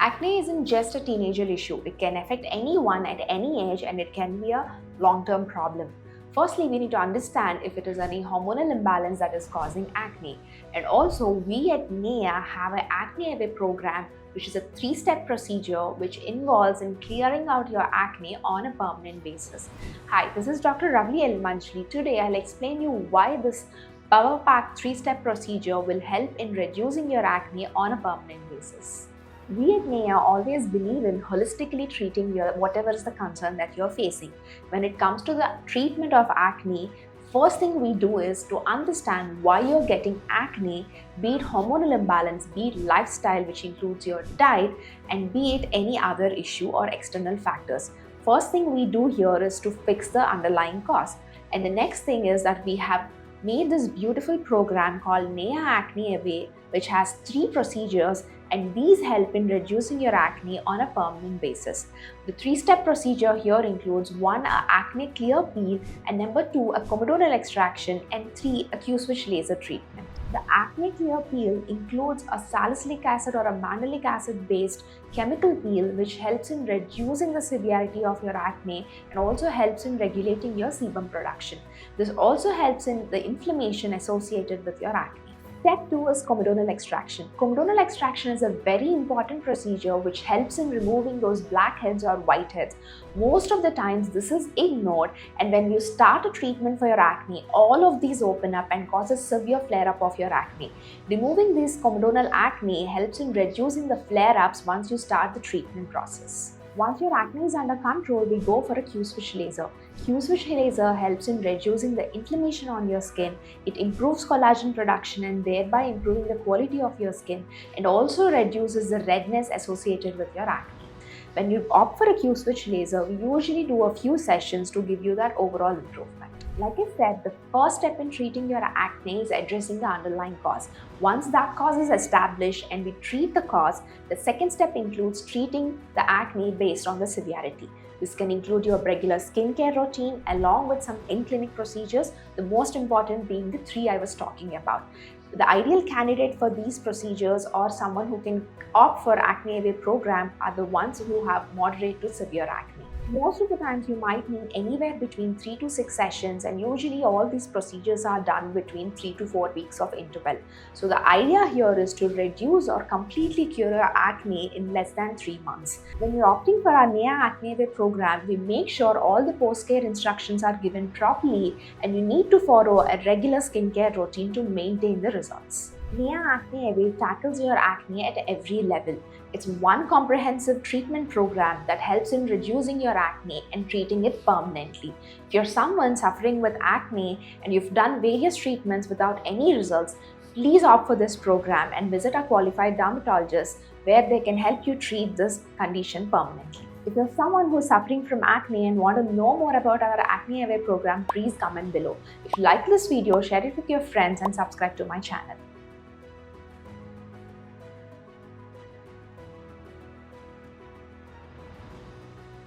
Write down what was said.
Acne isn't just a teenager issue. It can affect anyone at any age and it can be a long-term problem. Firstly, we need to understand if it is any hormonal imbalance that is causing acne. And also, we at NEA have an acne away program, which is a 3-step procedure which involves in clearing out your acne on a permanent basis. Hi, this is Dr. Ravli El Manjli. Today, I'll explain you why this Power Pack 3-step procedure will help in reducing your acne on a permanent basis. We at NEA always believe in holistically treating whatever is the concern that you're facing. When it comes to the treatment of acne, first thing we do is to understand why you're getting acne, be it hormonal imbalance, be it lifestyle, which includes your diet, and be it any other issue or external factors. First thing we do here is to fix the underlying cause. And the next thing is that we have made this beautiful program called NEA Acne Away, which has 3 procedures, and these help in reducing your acne on a permanent basis. The 3-step procedure here includes 1. A acne clear peel, and number 2. a comedonal extraction, and 3. a Q-switch laser treatment. The acne clear peel includes a salicylic acid or a mandelic acid based chemical peel which helps in reducing the severity of your acne and also helps in regulating your sebum production. This also helps in the inflammation associated with your acne. Step 2 is comedonal extraction. Comedonal extraction is a very important procedure which helps in removing those blackheads or whiteheads. Most of the times this is ignored, and when you start a treatment for your acne, all of these open up and causes severe flare-up of your acne. Removing this comedonal acne helps in reducing the flare-ups once you start the treatment process. Once your acne is under control, we go for a Q-switch laser. Q-switch laser helps in reducing the inflammation on your skin. It improves collagen production and thereby improving the quality of your skin, and also reduces the redness associated with your acne. When you opt for a Q-switch laser, we usually do a few sessions to give you that overall improvement. Like I said, the first step in treating your acne is addressing the underlying cause. Once that cause is established and we treat the cause, the second step includes treating the acne based on the severity. This can include your regular skincare routine along with some in-clinic procedures, the most important being the 3 I was talking about. The ideal candidate for these procedures or someone who can opt for acne away program are the ones who have moderate to severe acne. Most of the times you might need anywhere between 3 to 6 sessions, and usually all these procedures are done between 3 to 4 weeks of interval. So the idea here is to reduce or completely cure your acne in less than 3 months. When you're opting for our NEA Acne Away program, we make sure all the post-care instructions are given properly, and you need to follow a regular skincare routine to maintain the results. NEA Acne Away tackles your acne at every level. It's one comprehensive treatment program that helps in reducing your acne and treating it permanently. If you're someone suffering with acne and you've done various treatments without any results, please opt for this program and visit our qualified dermatologist where they can help you treat this condition permanently. If you're someone who's suffering from acne and want to know more about our Acne Away program, please comment below. If you like this video, share it with your friends and subscribe to my channel.